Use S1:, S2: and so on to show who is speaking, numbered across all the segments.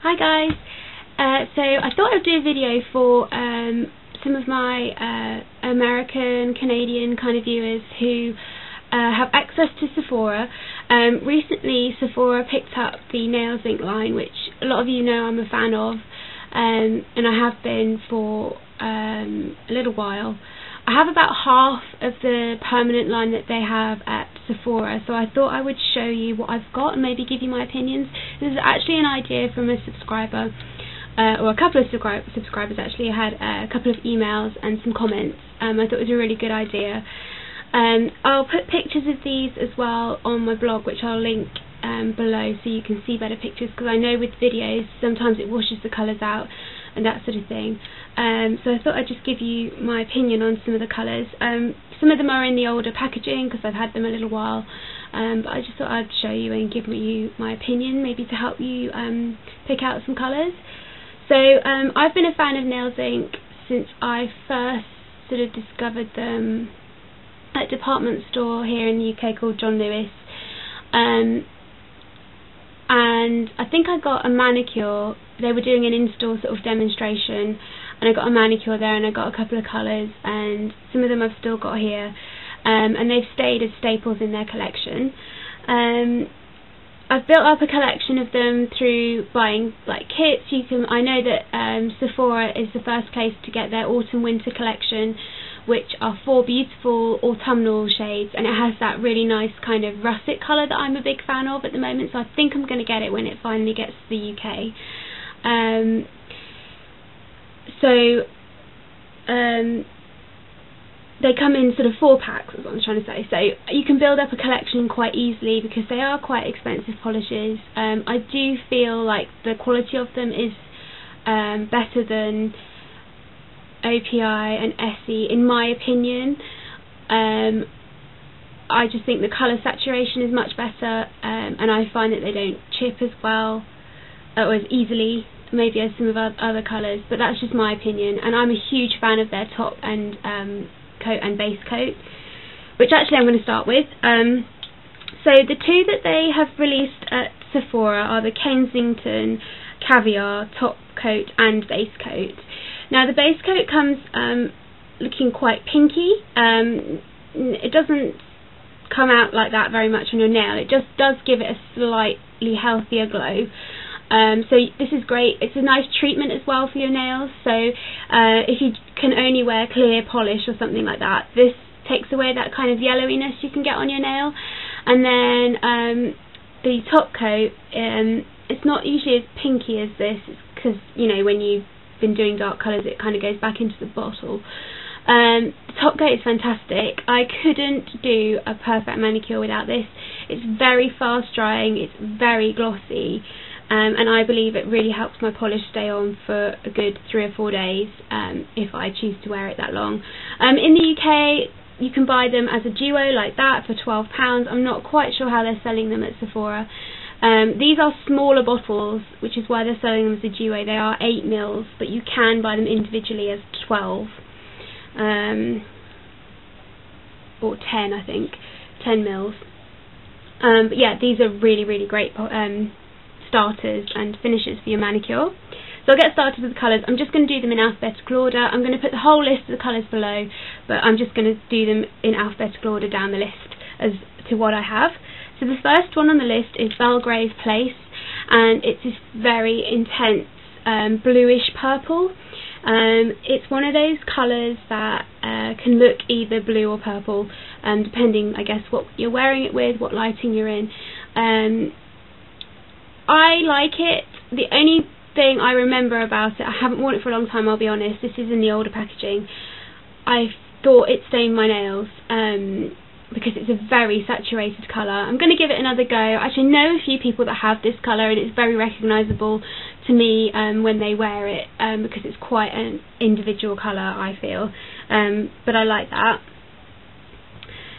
S1: Hi guys, so I thought I'd do a video for some of my American, Canadian kind of viewers who have access to Sephora. Recently Sephora picked up the Nails Inc line, which a lot of you know I'm a fan of, and I have been for a little while. I have about half of the permanent line that they have at Sephora, so I thought I would show you what I've got and maybe give you my opinions. This is actually an idea from a subscriber, or a couple of subscribers actually. I had a couple of emails and some comments. I thought it was a really good idea. I'll put pictures of these as well on my blog, which I'll link below so you can see better pictures, because I know with videos sometimes it washes the colours out and that sort of thing. So I thought I'd just give you my opinion on some of the colours. Some of them are in the older packaging because I've had them a little while, but I just thought I'd show you and give you my opinion, maybe to help you pick out some colours. So I've been a fan of Nails Inc since I first sort of discovered them at a department store here in the UK called John Lewis. And I think I got a manicure. They were doing an in-store sort of demonstration, and I got a manicure there, and I got a couple of colours, and some of them I've still got here, and they've stayed as staples in their collection. I've built up a collection of them through buying like kits. I know that Sephora is the first place to get their autumn-winter collection, which are 4 beautiful autumnal shades, and it has that really nice kind of russet colour that I'm a big fan of at the moment, so I think I'm going to get it when it finally gets to the UK. They come in sort of 4 packs, is what I'm trying to say, so you can build up a collection quite easily because they are quite expensive polishes. I do feel like the quality of them is better than OPI and Essie, in my opinion. I just think the colour saturation is much better, and I find that they don't chip as well or as easily maybe as some of our other colours, but that's just my opinion. And I'm a huge fan of their top and coat and base coat, which actually I'm going to start with. So the two that they have released at Sephora are the Kensington Caviar top coat and base coat. Now the base coat comes looking quite pinky. It doesn't come out like that very much on your nail. It just does give it a slightly healthier glow. So this is great. It's a nice treatment as well for your nails. So if you can only wear clear polish or something like that, this takes away that kind of yellowiness you can get on your nail. And then the top coat, it's not usually as pinky as this, because you know when you've been doing dark colours it kind of goes back into the bottle. The top coat is fantastic. I couldn't do a perfect manicure without this. It's very fast drying, it's very glossy, and I believe it really helps my polish stay on for a good 3 or 4 days if I choose to wear it that long. In the UK you can buy them as a duo like that for £12. I'm not quite sure how they're selling them at Sephora. These are smaller bottles, which is why they're selling them as a duo. They are 8 mils, but you can buy them individually as 12 or 10, I think, 10 mils. But yeah, these are really, really great starters and finishes for your manicure. So I'll get started with the colours. I'm just going to do them in alphabetical order. I'm going to put the whole list of the colours below, but I'm just going to do them in alphabetical order down the list as to what I have. So the first one on the list is Belgravia Place, and it's this very intense bluish purple. It's one of those colours that can look either blue or purple, depending, I guess, what you're wearing it with, what lighting you're in. I like it. The only thing I remember about it, I haven't worn it for a long time, I'll be honest, this is in the older packaging, I thought it stained my nails, because it's a very saturated colour. I'm going to give it another go. I actually know a few people that have this colour, and it's very recognisable to me when they wear it, because it's quite an individual colour, I feel, but I like that.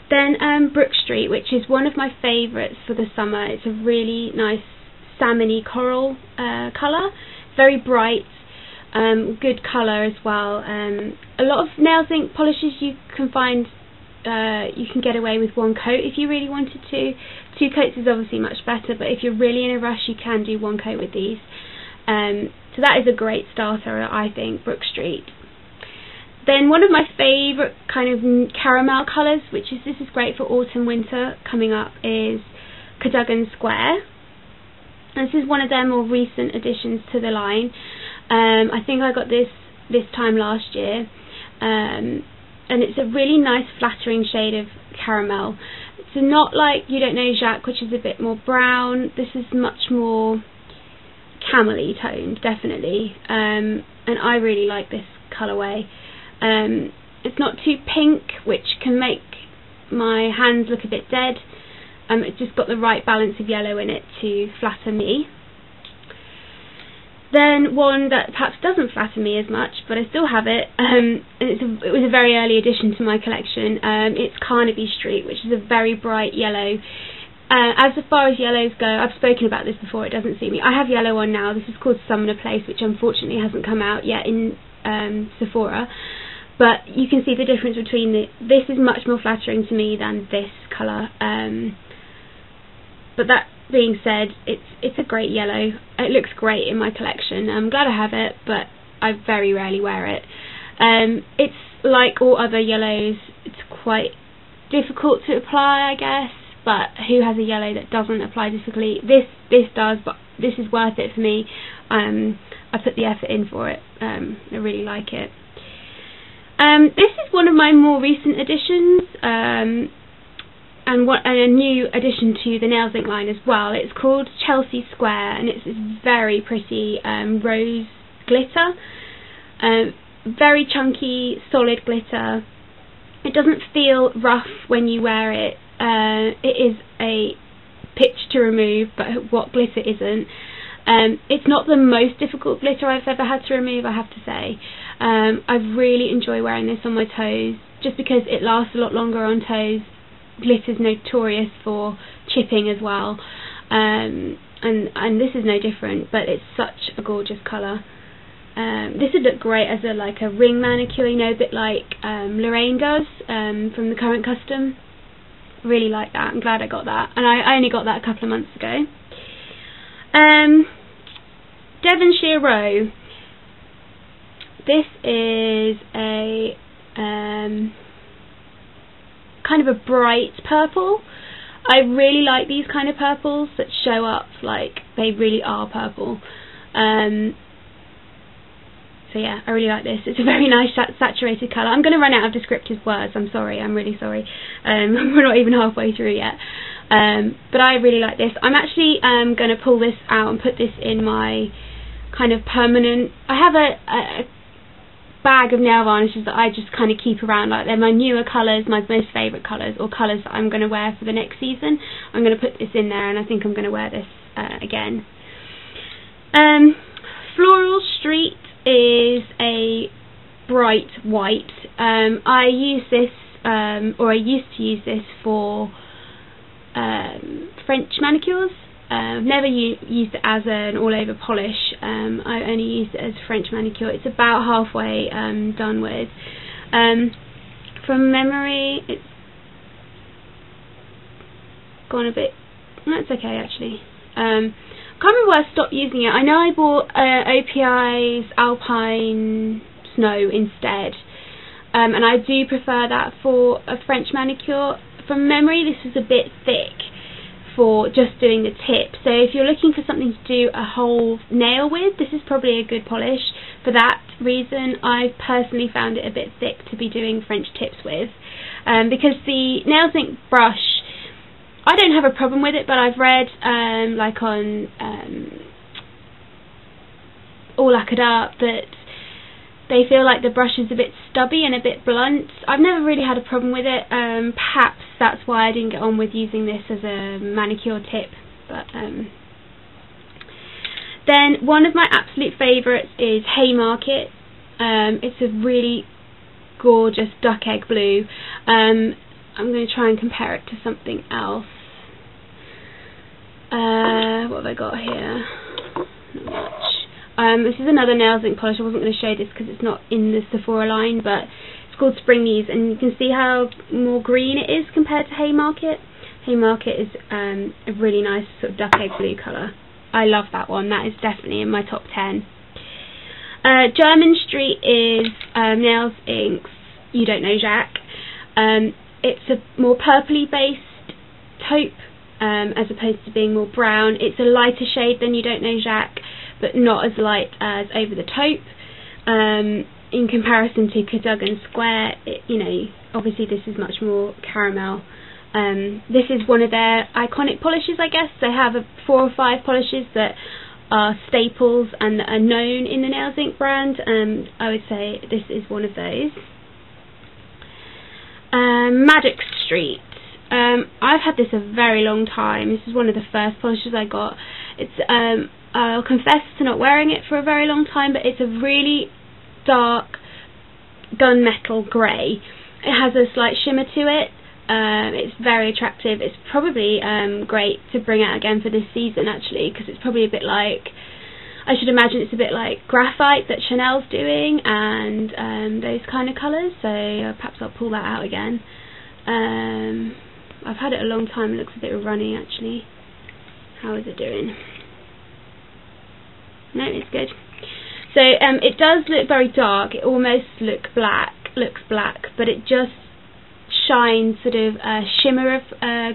S1: Then Brook Street, which is one of my favourites for the summer. It's a really nice salmony coral colour, very bright, good colour as well. A lot of Nails Inc polishes you can find you can get away with 1 coat if you really wanted to. 2 coats is obviously much better, but if you're really in a rush you can do 1 coat with these. So that is a great starter, I think, Brook Street. Then one of my favourite kind of caramel colours, this is great for autumn winter coming up, is Cadogan Square. And this is one of their more recent additions to the line. I think I got this time last year, and it's a really nice flattering shade of caramel. So not like You Don't Know Jacques, which is a bit more brown. This is much more camel-y toned, definitely, and I really like this colourway. It's not too pink, which can make my hands look a bit dead. It's just got the right balance of yellow in it to flatter me. Then one that perhaps doesn't flatter me as much, but I still have it, and it was a very early addition to my collection. It's Carnaby Street, which is a very bright yellow. As far as yellows go, I've spoken about this before, it doesn't suit me. I have yellow on now. This is called Summoner Place, which unfortunately hasn't come out yet in Sephora. But you can see the difference between this is much more flattering to me than this colour. But that being said, it's a great yellow. It looks great in my collection. I'm glad I have it, but I very rarely wear it. It's like all other yellows. It's quite difficult to apply, I guess. But who has a yellow that doesn't apply difficultly? This does, but this is worth it for me. I put the effort in for it. I really like it. This is one of my more recent additions, and a new addition to the Nails Inc line as well. It's called Chelsea Square, and it's this very pretty rose glitter. Very chunky, solid glitter. It doesn't feel rough when you wear it. It is a pitch to remove, but what glitter isn't? It's not the most difficult glitter I've ever had to remove, I have to say. I really enjoy wearing this on my toes, just because it lasts a lot longer on toes. Glitter's notorious for chipping as well, and this is no different, but it's such a gorgeous colour. This would look great as a ring manicure, you know, a bit like Lorraine does from the Current Custom. Really like that. I'm glad I got that, and I only got that a couple of months ago. Devonshire Row. This is a kind of a bright purple. I really like these kind of purples that show up like they really are purple. So yeah, I really like this. It's a very nice saturated colour. I'm going to run out of descriptive words. I'm sorry. I'm really sorry. We're not even halfway through yet. But I really like this. I'm actually going to pull this out and put this in my kind of permanent... I have a bag of nail varnishes that I just kind of keep around. Like, they're my newer colours, my most favourite colours, or colours that I'm going to wear for the next season. I'm going to put this in there, and I think I'm going to wear this again. Floral Street is a bright white. I use this, or I used to use this for French manicures. I've never used it as an all-over polish. I only used it as French manicure. It's about halfway done with. From memory, it's gone a bit... That's okay, actually. I can't remember where I stopped using it. I know I bought OPI's Alpine Snow instead, and I do prefer that for a French manicure. From memory, this is a bit thick for just doing the tip, so if you're looking for something to do a whole nail with, this is probably a good polish. For that reason, I personally found it a bit thick to be doing French tips with, because the Nails Inc brush, I don't have a problem with it, but I've read, like on All Lacquered Up, that they feel like the brush is a bit stubby and a bit blunt. I've never really had a problem with it. Perhaps that's why I didn't get on with using this as a manicure tip. But then one of my absolute favourites is Haymarket. It's a really gorgeous duck egg blue. I'm going to try and compare it to something else. What have I got here? Not much. This is another Nails Inc polish. I wasn't going to show this because it's not in the Sephora line, but it's called Spring Knees, and you can see how more green it is compared to Haymarket. Haymarket is a really nice sort of duck egg blue colour. I love that one. That is definitely in my top 10. Jermyn Street is Nails Inks You Don't Know Jack. It's a more purpley based taupe as opposed to being more brown. It's a lighter shade than You Don't Know Jack, but not as light as Over the Taupe. In comparison to Cadogan Square, obviously this is much more caramel. This is one of their iconic polishes, I guess. They have 4 or 5 polishes that are staples and that are known in the Nails Inc brand. I would say this is one of those. Maddox Street. I've had this a very long time. This is one of the first polishes I got. It's I'll confess to not wearing it for a very long time, but it's a really dark gunmetal grey. It has a slight shimmer to it. It's very attractive. It's probably great to bring out again for this season, actually, because it's probably a bit like, I should imagine it's a bit like graphite that Chanel's doing, and those kind of colours, so perhaps I'll pull that out again. I've had it a long time. It looks a bit runny, actually. How is it doing? No, it's good. So it does look very dark. It almost looks black, but it just shines sort of a shimmer of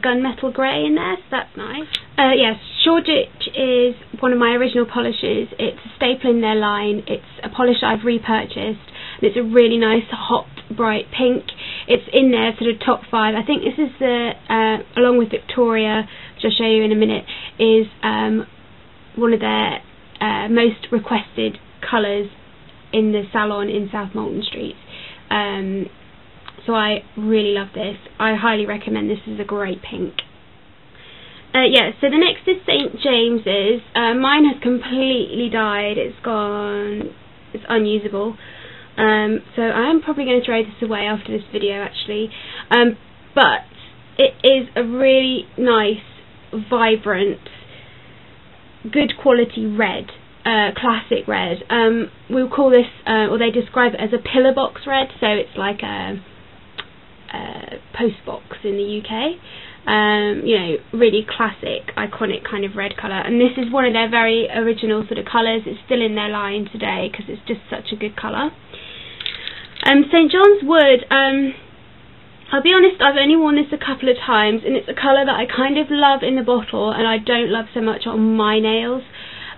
S1: gunmetal grey in there, so that's nice. Yes, Shoreditch is one of my original polishes. It's a staple in their line. It's a polish I've repurchased, and it's a really nice hot bright pink. It's in their sort of top 5. I think this is the along with Victoria, which I'll show you in a minute, is one of their most requested colours in the salon in South Molton Street. So I really love this. I highly recommend this. Is a great pink. Yeah, so the next is St James's. Mine has completely died. It's gone. It's unusable. So I am probably going to throw this away after this video, actually. But it is a really nice, vibrant, good quality red. Classic red. We'll call this, or they describe it as a pillar box red, so it's like a post box in the UK. Really classic, iconic kind of red colour, and this is one of their very original sort of colours. It's still in their line today because it's just such a good colour. St John's Wood, I'll be honest, I've only worn this a couple of times, and it's a colour that I kind of love in the bottle and I don't love so much on my nails.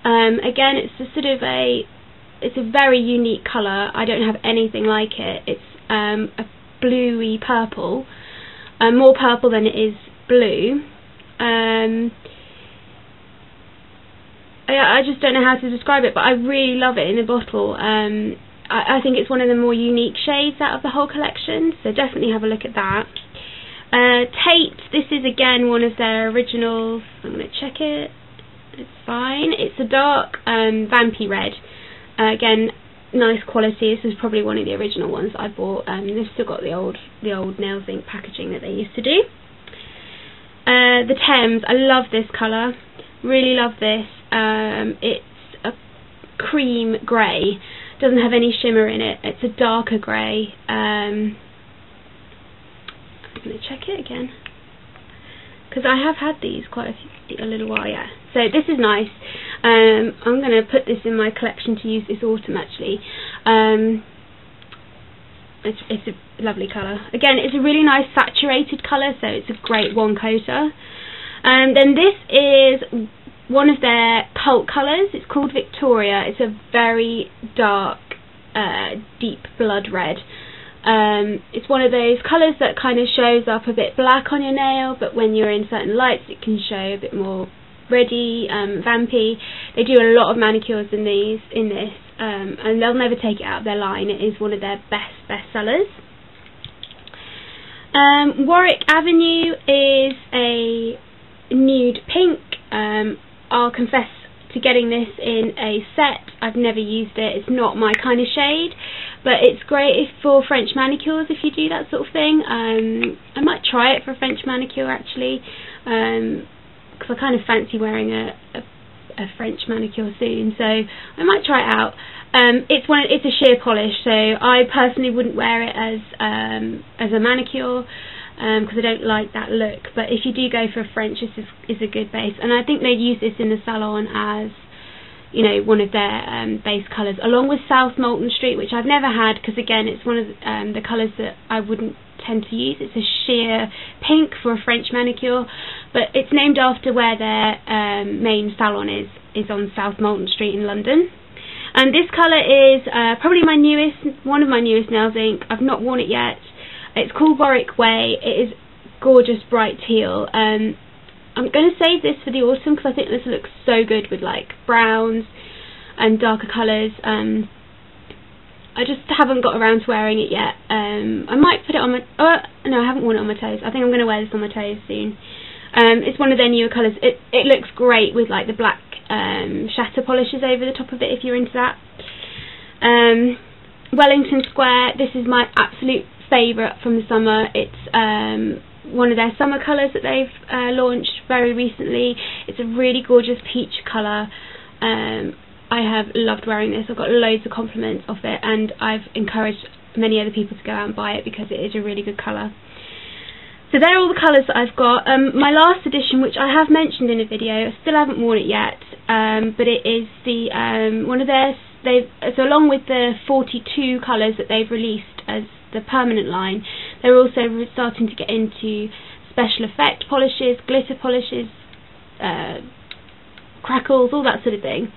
S1: Again, it's a sort of it's a very unique colour. I don't have anything like it. It's a bluey purple, more purple than it is blue. I just don't know how to describe it, but I really love it in the bottle. I think it's one of the more unique shades out of the whole collection, so definitely have a look at that. Tate, this is again one of their originals. I'm going to check it. It's fine. It's a dark vampy red. Again, nice quality. This is probably one of the original ones I bought. They've still got the old Nails Inc packaging that they used to do. The Thames. I love this colour. Really love this. It's a cream grey. Doesn't have any shimmer in it. It's a darker grey. I'm going to check it again, because I have had these quite a little while, yeah. So this is nice. I'm going to put this in my collection to use this autumn, actually. It's a lovely colour. Again, it's a really nice saturated colour, so it's a great one coater. Then this is one of their cult colours. It's called Victoria. It's a very dark, deep blood red. It's one of those colours that kind of shows up a bit black on your nail, but when you're in certain lights it can show a bit more reddy, vampy. They do a lot of manicures in this, and they'll never take it out of their line. It is one of their best sellers. Warwick Avenue is a nude pink. I'll confess to getting this in a set. I've never used it. It's not my kind of shade, but it's great for French manicures if you do that sort of thing. I might try it for a French manicure, actually, because I kind of fancy wearing a French manicure soon, so I might try it out. It's a sheer polish, so I personally wouldn't wear it as a manicure. because I don't like that look. But if you do go for a French, this is a good base, and I think they'd use this in the salon as, you know, one of their base colours, along with South Molton Street, which I've never had, because again, it's one of the colours that I wouldn't tend to use. It's a sheer pink for a French manicure, but it's named after where their main salon is on South Molton Street in London. And this colour is probably one of my newest nails ink. I've not worn it yet. It's called Warwick Way. It is gorgeous bright teal. I'm going to save this for the autumn because I think this looks so good with like browns and darker colours. I just haven't got around to wearing it yet. I might put it on my... no, I haven't worn it on my toes. I think I'm going to wear this on my toes soon. It's one of their newer colours. It looks great with like the black shatter polishes over the top of it if you're into that. Wellington Square, this is my absolute favourite from the summer. It's one of their summer colours that they've launched very recently. It's a really gorgeous peach colour. I have loved wearing this. I've got loads of compliments of it, and I've encouraged many other people to go out and buy it because it is a really good colour. So they're all the colours that I've got. My last edition, which I have mentioned in a video, I still haven't worn it yet, but it is the one of their... So along with the 42 colours that they've released as the permanent line, they're also starting to get into special effect polishes, glitter polishes, crackles, all that sort of thing.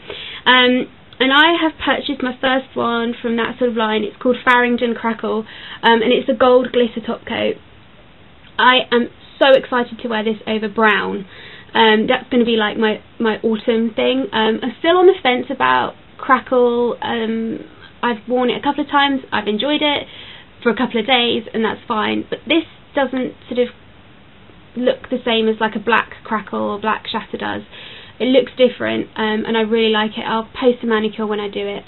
S1: And I have purchased my first one from that sort of line. It's called Farringdon Crackle, and it's a gold glitter top coat. I am so excited to wear this over brown. That's going to be like my autumn thing. I'm still on the fence about crackle. I've worn it a couple of times. I've enjoyed it for a couple of days, and that's fine. But this doesn't sort of look the same as like a black crackle or black shatter does. It looks different, and I really like it. I'll post a manicure when I do it,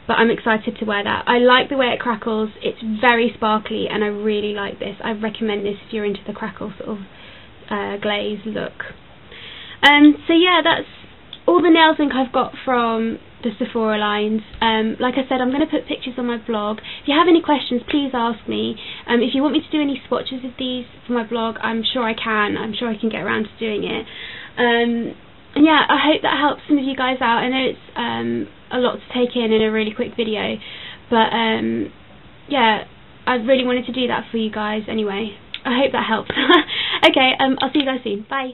S1: but I'm excited to wear that. I like the way it crackles. It's very sparkly, and I really like this. I recommend this if you're into the crackle sort of glaze look. So yeah, that's all the nails ink I've got from the Sephora lines. Like I said, I'm going to put pictures on my blog. If you have any questions, please ask me. If you want me to do any swatches of these for my blog, I'm sure I can. I'm sure I can get around to doing it. And yeah, I hope that helps some of you guys out. I know it's a lot to take in a really quick video, but yeah, I really wanted to do that for you guys anyway. I hope that helps. Okay, I'll see you guys soon. Bye.